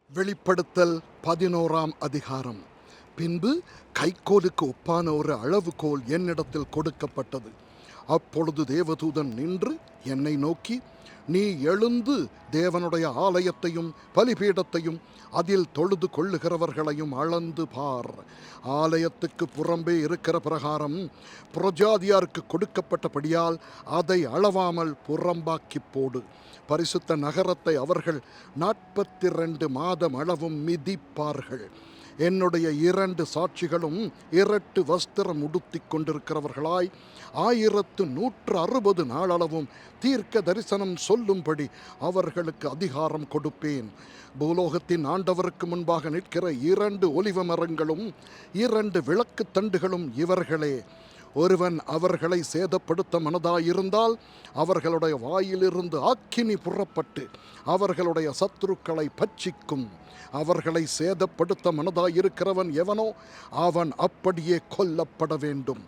வெளிப்படுத்தல் 11ஆம் அதிகாரம். பின்பு கைக்கோலுக்கு ஒப்பான ஒரு அளவுகோல் என்னிடத்தில் கொடுக்கப்பட்டது. அப்பொழுது தேவதூதன் நின்று என்னை நோக்கி, நீ எழுந்து தேவனுடைய ஆலயத்தையும் பலிபீடத்தையும் அதில் தொழுது கொள்ளுகிறவர்களையும் அளந்து பார். ஆலயத்துக்கு புறம்பே இருக்கிற பிரகாரம் புறஜாதியாருக்கு கொடுக்கப்பட்டபடியால் அதை அளவாமல் புறம்பாக்கி போடு. பரிசுத்த நகரத்தை அவர்கள் 42 மாதம் அளவும் மிதிப்பார்கள். என்னுடைய 2 சாட்சிகளும் இரட்டு வஸ்திரம் உடுத்திக் கொண்டிருக்கிறவர்களாய் 1160 நாளளவும் தீர்க்க தரிசனம் சொல்லும்படி அவர்களுக்கு அதிகாரம் கொடுப்பேன். பூலோகத்தின் ஆண்டவருக்கு முன்பாக நிற்கிற 2 ஒலிவ மரங்களும் 2 விளக்கு தண்டுகளும் இவர்களே. ஒருவன் அவர்களை சேதப்படுத்த மனதாயிருந்தால் அவர்களுடைய வாயிலிருந்து அக்கினி புறப்பட்டு அவர்களுடைய சத்துருக்களை பட்சிக்கும். அவர்களை சேதப்படுத்த மனதாயிருக்கிறவன் எவனோ அவன் அப்படியே கொல்லப்பட வேண்டும்.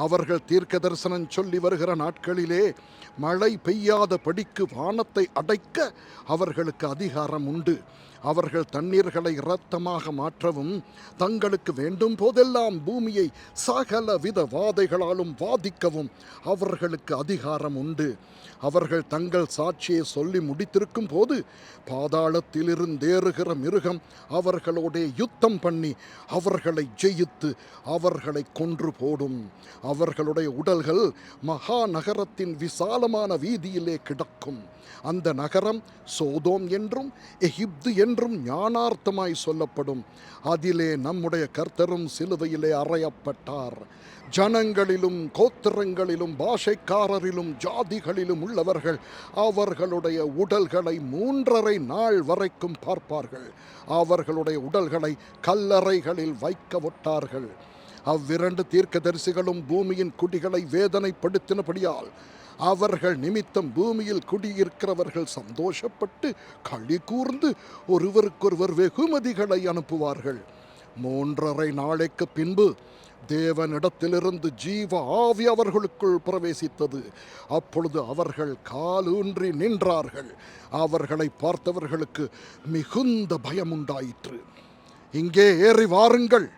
அவர்கள் தீர்க்க தரிசனம் சொல்லி வருகிற நாட்களிலே மழை பெய்யாத படிக்கு வானத்தை அடைக்க அவர்களுக்கு அதிகாரம் உண்டு. அவர்கள் தண்ணீர்களை இரத்தமாக மாற்றவும் தங்களுக்கு வேண்டும் போதெல்லாம் பூமியை சகல வித வாதைகளாலும் வாதிக்கவும் அவர்களுக்கு அதிகாரம் உண்டு. அவர்கள் தங்கள் சாட்சியை சொல்லி முடித்திருக்கும் போது பாதாளத்திலிருந்தேறுகிற மிருகம் அவர்களோட யுத்தம் பண்ணி அவர்களை ஜெயித்து அவர்களை கொன்று போடும். அவர்களுடைய உடல்கள் மகா நகரத்தின் விசாலமான வீதியிலே கிடக்கும். அந்த நகரம் சோதோம் என்றும் எகிப்து என்றும் ஞானார்த்தமாய் சொல்லப்படும். அதிலே நம்முடைய கர்த்தரும் சிலுவையிலே அறையப்பட்டார். ஜனங்களிலும் கோத்திரங்களிலும் பாஷைக்காரரிலும் ஜாதிகளிலும் உள்ளவர்கள் அவர்களுடைய உடல்களை 3½ நாள் வரைக்கும் பார்ப்பார்கள். அவர்களுடைய உடல்களை கல்லறைகளில் வைக்க விட்டார்கள். அவ்விரண்டு தீர்க்கதரிசிகளும் பூமியின் குடிகளை வேதனைப்படுத்தினபடியால் அவர்கள் நிமித்தம் பூமியில் குடியிருக்கிறவர்கள் சந்தோஷப்பட்டு களி கூர்ந்து ஒருவருக்கொருவர் வெகுமதிகளை அனுப்புவார்கள். 3½ நாளைக்கு பின்பு தேவனிடத்திலிருந்து ஜீவ ஆவி அவர்களுக்குள் பிரவேசித்தது. அப்பொழுது அவர்கள் காலூன்றி நின்றார்கள். அவர்களை பார்த்தவர்களுக்கு மிகுந்த பயம் உண்டாயிற்று. இங்கே ஏறி வாருங்கள்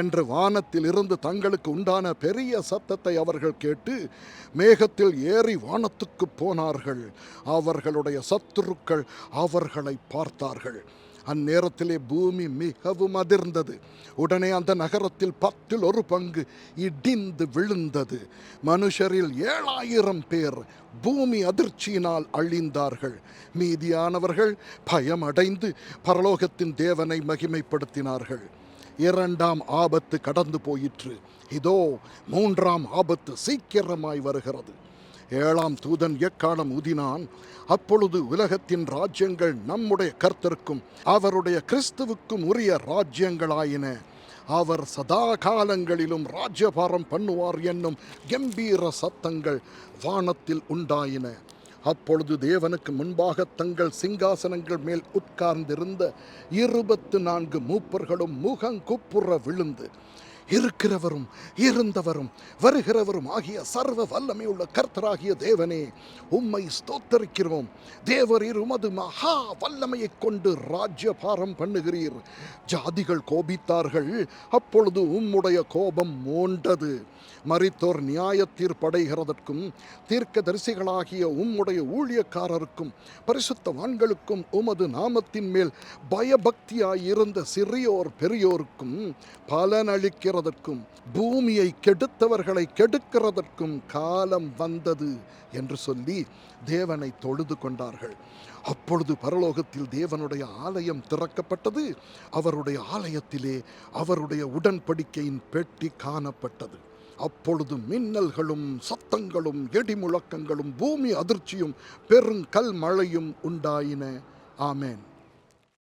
என்று வானத்தில் இருந்து தங்களுக்கு உண்டான பெரிய சத்தத்தை அவர்கள் கேட்டு மேகத்தில் ஏறி வானத்துக்கு போனார்கள். அவர்களுடைய சத்துருக்கள் அவர்களை பார்த்தார்கள். அந்நேரத்திலே பூமி மிகவும் அதிர்ந்தது. உடனே அந்த நகரத்தில் 1/10 பங்கு இடிந்து விழுந்தது. மனுஷரில் 7000 பேர் பூமி அதிர்ச்சியினால் அழிந்தார்கள். மீதியானவர்கள் பயமடைந்து பரலோகத்தின் தேவனை மகிமைப்படுத்தினார்கள். 2ஆம் ஆபத்து கடந்து போயிற்று. இதோ 3ஆம் ஆபத்து சீக்கிரமாய் வருகிறது. 7ஆம் தூதன் எக்காலம் ஊதினான். அப்பொழுது உலகத்தின் ராஜ்யங்கள் நம்முடைய கர்த்தருக்கும் அவருடைய கிறிஸ்துவுக்கும் உரிய ராஜ்யங்களாயின. அவர் சதா காலங்களிலும் ராஜ்யபாரம் பண்ணுவார் என்னும் கம்பீர சத்தங்கள் வானத்தில் உண்டாயின. அப்பொழுது தேவனுக்கு முன்பாக தங்கள் சிங்காசனங்கள் மேல் உட்கார்ந்திருந்த 24 மூப்பர்களும் முகங்குப்புற விழுந்து, இருக்கிறவரும் இருந்தவரும் வருகிறவரும் ஆகிய சர்வ வல்லமையுள்ள கர்த்தராகிய தேவனே, உம்மை ஸ்தோத்தரிக்கிறோம். தேவரீர் உமது மகா வல்லமையை கொண்டு ராஜ்யபாரம் பண்ணுகிறீர். ஜாதிகள் கோபித்தார்கள், அப்பொழுது உம்முடைய கோபம் மூண்டது. மரித்தோர் நியாய தீர்ப்படைகிறதற்கும் தீர்க்க தரிசிகளாகிய உம்முடைய ஊழியக்காரருக்கும் பரிசுத்தவான்களுக்கும் உமது நாமத்தின் மேல் பயபக்தியாயிருந்த சிறியோர் பெரியோருக்கும் பலனளிக்கிறதற்கும் பூமியை கெடுத்தவர்களை கெடுக்கிறதற்கும் காலம் வந்தது என்று சொல்லி தேவனை தொழுது கொண்டார்கள். அப்பொழுது பரலோகத்தில் தேவனுடைய ஆலயம் திறக்கப்பட்டது. அவருடைய ஆலயத்திலே அவருடைய உடன்படிக்கையின் பெட்டி காணப்பட்டது. அப்பொழுது மின்னல்களும் சத்தங்களும் இடிமுழக்கங்களும் பூமி அதிர்ச்சியும் பெருங்கல் மழையும் உண்டாயின. ஆமென்.